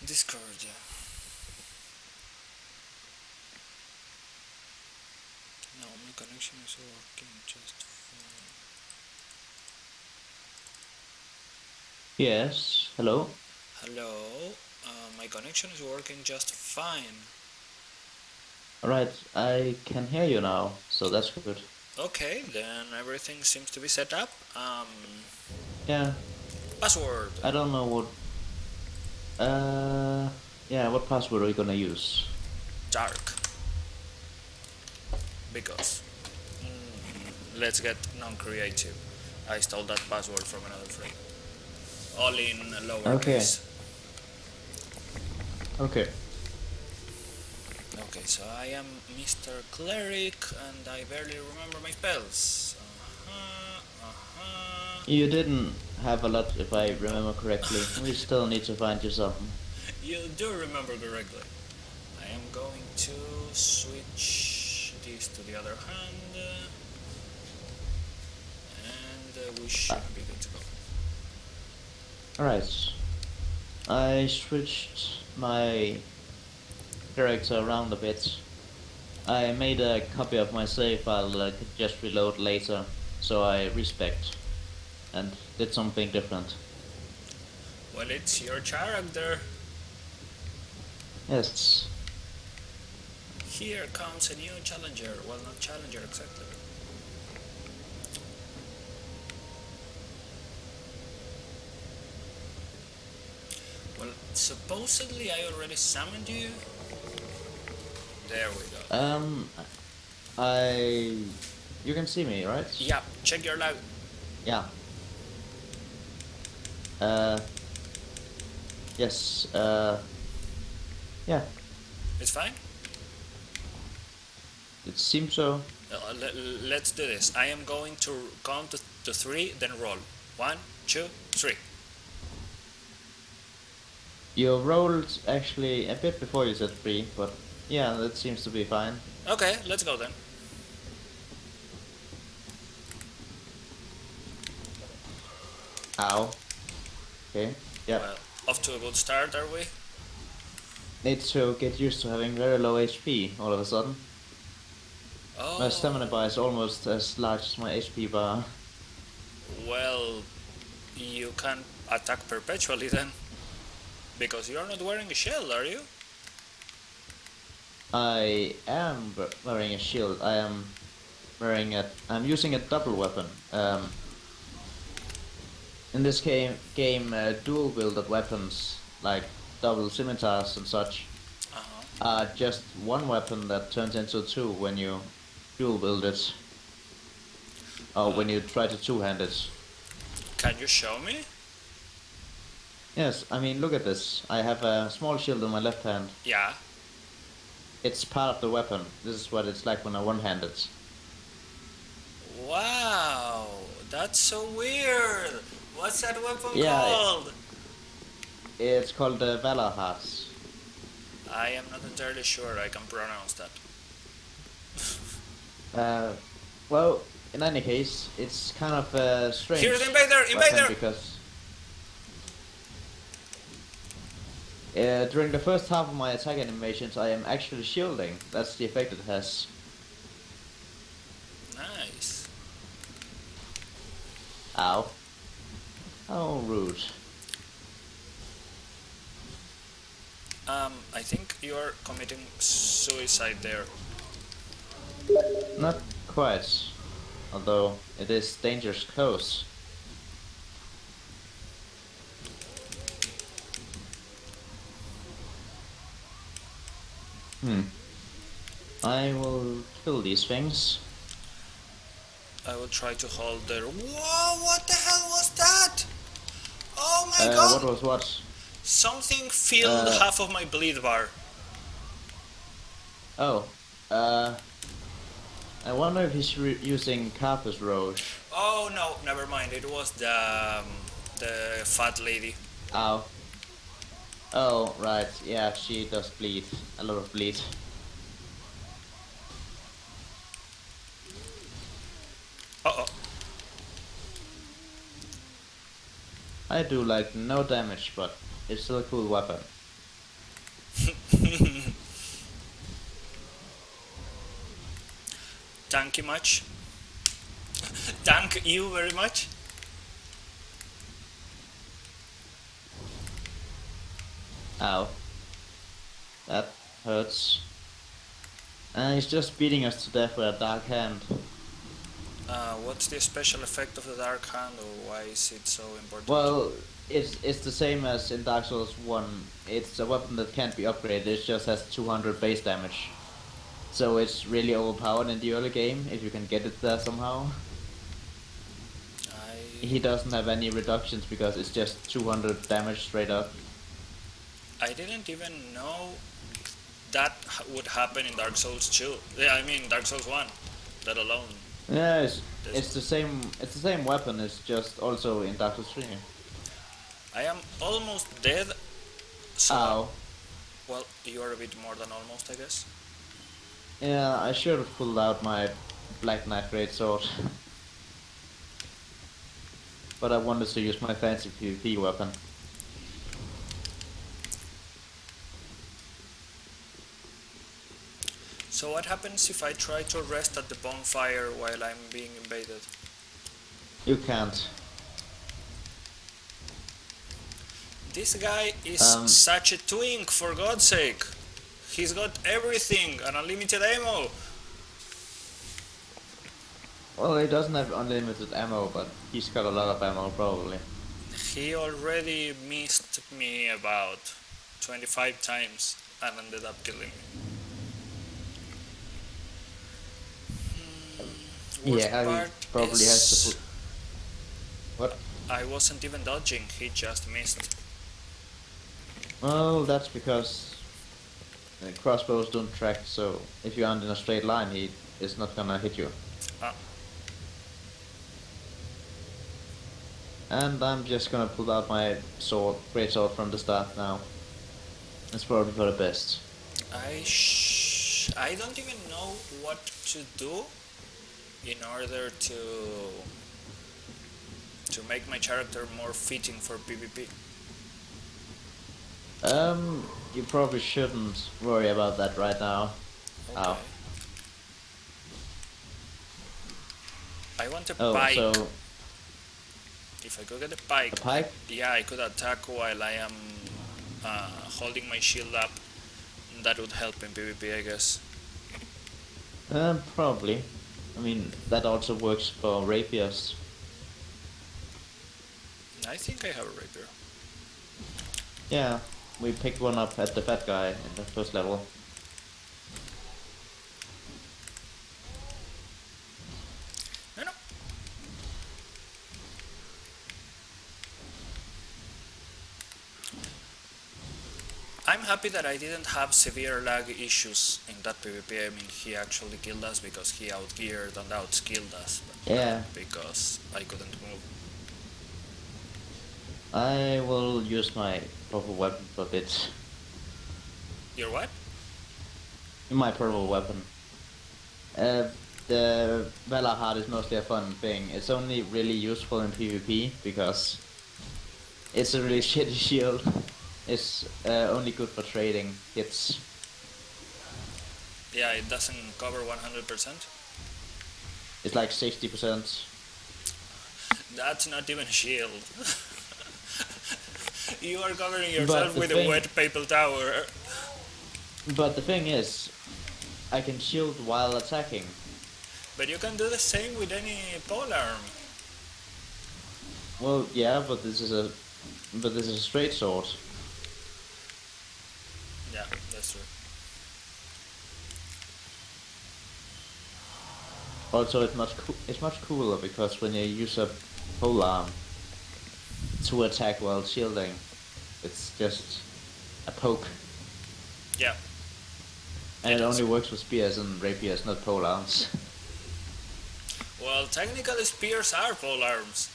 Discord. No, my connection is working just fine. Yes, hello. Hello, my connection is working just fine. Alright, I can hear you now, so that's good. Okay, then everything seems to be set up. Yeah, Password. I don't know what. Uh, yeah, what password are you gonna use? Dark. Because. Let's get non-creative. I stole that password from another friend. All in Okay, lowercase. okay. Okay, so I am Mr. Cleric and I barely remember my spells. You didn't have a lot, if I remember correctly. We still need to find you something. You do remember correctly. I am going to switch this to the other hand, and we should be good to go. Alright, I switched my character around a bit. I made a copy of my save file that I could just reload later, so I respect and did something different. Well, it's your character. Yes. Here comes a new challenger. Well, not challenger exactly. Well, supposedly I already summoned you. There we go. Um, I. You can see me, right? Yeah, check your lag. Yeah. Uh, yes. Yeah. It's fine. It seems so. Let's do this. I am going to count to three, then roll. One, two, three. You rolled actually a bit before you said three, but yeah, that seems to be fine. Okay, let's go then. Ow. Okay. Yep. Well, off to a good start, are we? Need to get used to having very low HP all of a sudden. My Oh, stamina bar is almost as large as my HP bar. well, you can attack perpetually then. Because you're not wearing a shield, are you? I am wearing a shield. I am wearing a. I'm using a double weapon. In this game, dual wielded weapons like double scimitars and such Uh-huh. are just one weapon that turns into two when you dual wield it, or when you try to two-hand it. Can you show me? Yes, I mean look at this. I have a small shield in my left hand. Yeah. It's part of the weapon. This is what it's like when I one-hand it. Wow, that's so weird. What's that weapon Yeah, called? it's called the Valor Hearts. I am not entirely sure I can pronounce that. Uh, well, in any case, it's kind of a Here's the strange invader! weapon Invader! because during the first half of my attack animations, I am actually shielding. That's the effect it has. Nice. Ow. How rude. I think you're committing suicide there. Not quite. Although it is dangerous close. Hmm. I will kill these things. I will try to hold there. Whoa, what the hell was that? Oh my god! What was what? Something filled Uh, half of my bleed bar. oh. I wonder if he's using Carpus Roche. Oh no, never mind. It was the fat lady. Ow. Oh, right. Yeah, she does bleed. A lot of bleed. Uh oh. I do like no damage, but it's still a cool weapon. Thank you much. Thank you very much. Ow, that hurts. And he's just beating us to death with a dark hand. What's the special effect of the Dark Hand, or why is it so important? Well, it's the same as in Dark Souls 1. It's a weapon that can't be upgraded, it just has 200 base damage. So it's really overpowered in the early game, if you can get it there somehow. He doesn't have any reductions because it's just 200 damage straight up. I didn't even know that would happen in Dark Souls 2. Yeah, I mean Dark Souls 1. That alone. Yeah, it's the same weapon, it's just also in Dark Souls 3. I am almost dead. So, Ow. well, you are a bit more than almost, I guess. Yeah, I should have pulled out my Black Knight Greatsword. But I wanted to use my fancy PvP weapon. So what happens if I try to rest at the bonfire while I'm being invaded? You can't. This guy is such a twink, for God's sake. He's got everything, an unlimited ammo. Well, he doesn't have unlimited ammo, but he's got a lot of ammo, probably. He already missed me about 25 times and ended up killing me. Worst Yeah, part he probably is has to put... What? I wasn't even dodging, he just missed. Well, that's because crossbows don't track, so if you aren't in a straight line, he is not gonna hit you. Ah. And I'm just gonna pull out my sword, greatsword from the start now. It's probably for the best. I don't even know what to do in order to make my character more fitting for PvP. You probably shouldn't worry about that right now. Okay. Ow. I want a Oh, pike. so If I could get a pike, a pike? yeah, I could attack while I am holding my shield up. That would help in PvP, I guess. Probably. I mean, that also works for rapiers. I think I have a rapier. Yeah, we picked one up at the fat guy in the first level. No. I'm happy that I didn't have severe lag issues in that PvP. I mean, he actually killed us because he outgeared and outskilled us. But Yeah. because I couldn't move. I will use my purple weapon for a bit. Your what? My purple weapon. The Valor Heart is mostly a fun thing. It's only really useful in PvP because it's a really shitty shield. It's only good for trading hits. Yeah, it doesn't cover 100%. It's like 60%. That's not even a shield. You are covering yourself with a wet paper towel. But the thing is, I can shield while attacking. But you can do the same with any polearm. Well, yeah, but this is a straight sword. Yeah, that's true. Also, it's much cooler because when you use a polearm to attack while shielding, it's just a poke. Yeah. And it only works with spears and rapiers, not polearms. Well, technically spears are polearms.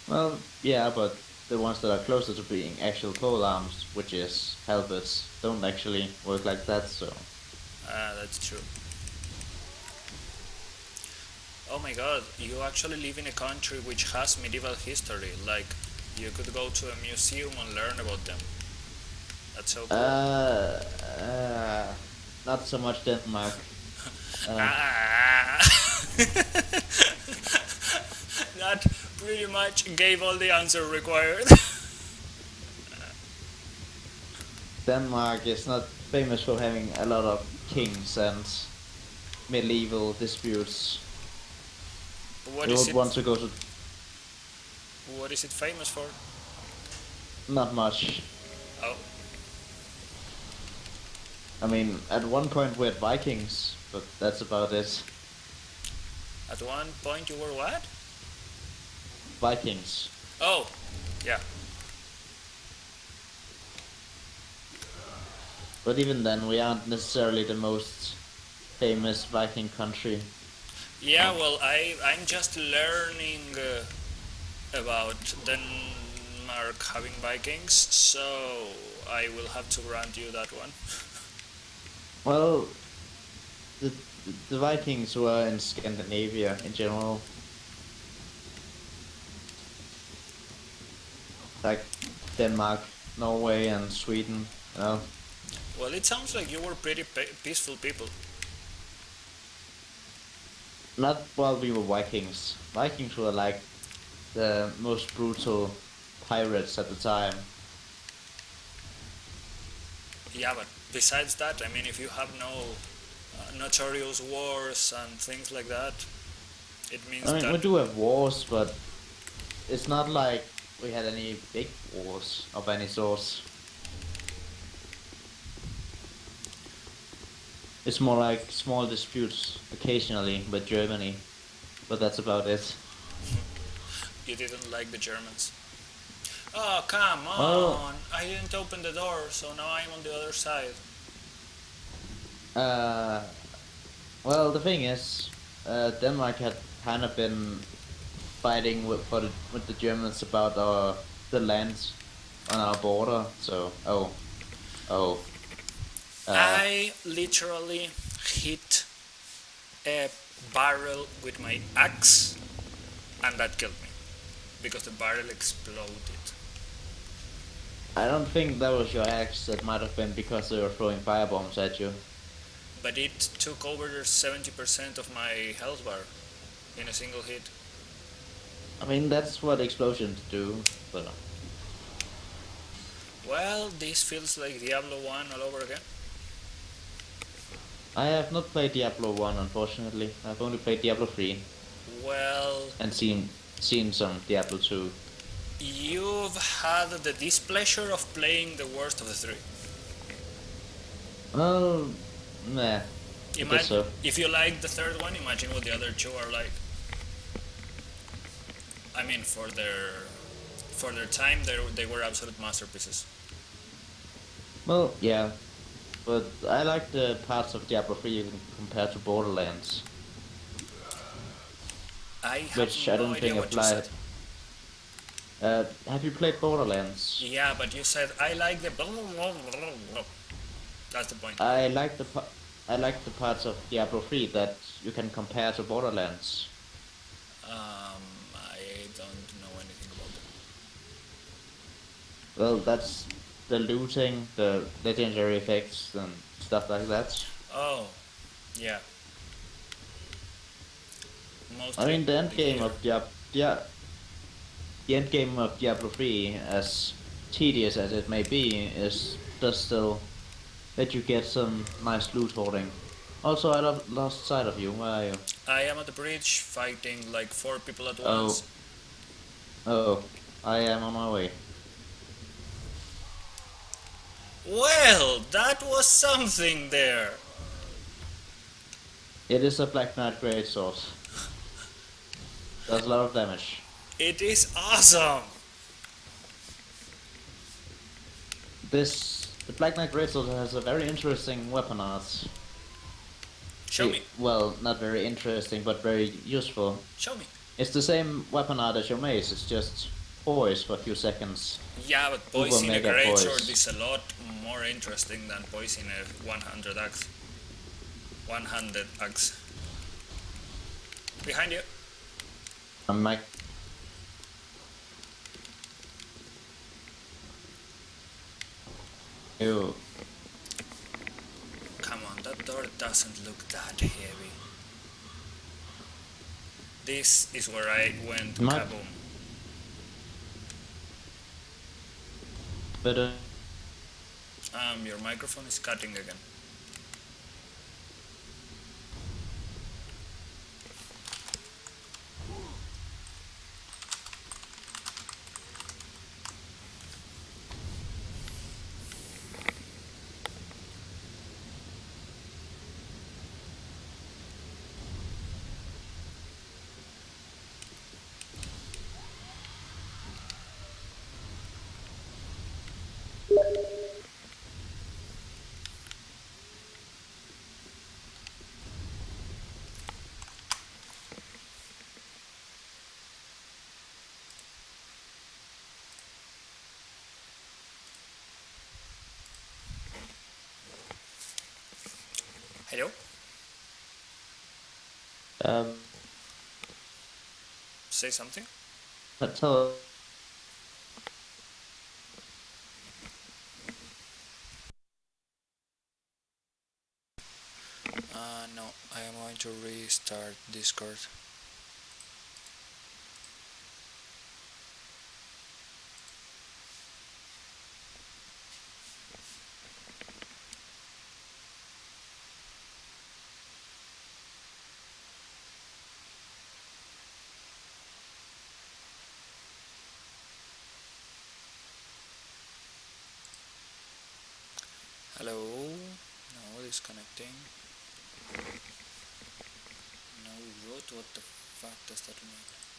Well, yeah, but the ones that are closer to being actual polearms, which is halberds, don't actually work like that, so... That's true. Oh my god, you actually live in a country which has medieval history. Like, you could go to a museum and learn about them. That's so cool. Uh, uh, Not so much Denmark. Uh, Ah. That pretty much gave all the answer required. Denmark is not famous for having a lot of kings and medieval disputes. What You is would it? want to go to What is it famous for? not much. Oh, I mean, at one point we had Vikings, but that's about it. at one point you were what? Vikings. Oh, yeah. But even then, we aren't necessarily the most famous Viking country. Yeah, well, I'm just learning about Denmark having Vikings, so I will have to grant you that one. Well, the the Vikings were in Scandinavia in general, like Denmark, Norway, and Sweden. You know, Well, it sounds like you were pretty peaceful people. not while we were Vikings. Vikings were like the most brutal pirates at the time. Yeah, but besides that, I mean, if you have no notorious wars and things like that, it means I mean, that. we do have wars, but it's not like we had any big wars of any sort. It's more like small disputes occasionally with Germany, but that's about it. You didn't like the Germans. Oh, come Well, on! I didn't open the door, so now I'm on the other side. uh, well, the thing is, Denmark had kind of been fighting with the Germans about the land on our border. So, oh, uh, I literally hit a barrel with my axe, and that killed me because the barrel exploded. I don't think that was your axe. That might have been because they were throwing firebombs at you. But it took over 70% of my health bar in a single hit. I mean, that's what explosions do. But Well, this feels like Diablo 1 all over again. I have not played Diablo 1, unfortunately. I've only played Diablo 3 Well, and seen some Diablo 2. you've had the displeasure of playing the worst of the three. Well, nah, I guess Imagine so. if you like the third one, imagine what the other two are like. I mean, for their time, they were absolute masterpieces. Well, yeah, but I like the parts of Diablo 3 compared to Borderlands, I have which I no don't idea think what you said. applied. Have you played Borderlands? Yeah, but you said I like the. That's the point. I like the parts of Diablo 3 that you can compare to Borderlands. I don't know anything about them. Well, that's the looting, the legendary effects, and stuff like that. Oh, yeah, I mostly mean, the gear. The end game of Diablo 3, as tedious as it may be, is does still let you get some nice loot hoarding. Also, lost sight of you. Where are you? I am at the bridge fighting like four people at once. Oh, oh, I am on my way. Well, that was something there. It is a Black Knight Greatsword. Does a lot of damage. It is awesome. The Black Knight Greatsword has a very interesting weapon art. Show me. Well, not very interesting, but very useful. Show me. It's the same weapon art as your mace. It's just poise for a few seconds. Yeah, but Uber poison a mega greatsword poise. is a lot more interesting than poison a 100 axe. 100 axe. Behind you. I'm like, You. Come on, that door doesn't look that heavy. This is where I went Might kaboom. better. Your microphone is cutting again. Hello? Um, Say something? tell. No, I am going to restart Discord. Hello? No, disconnecting. No root? What the fuck does that mean?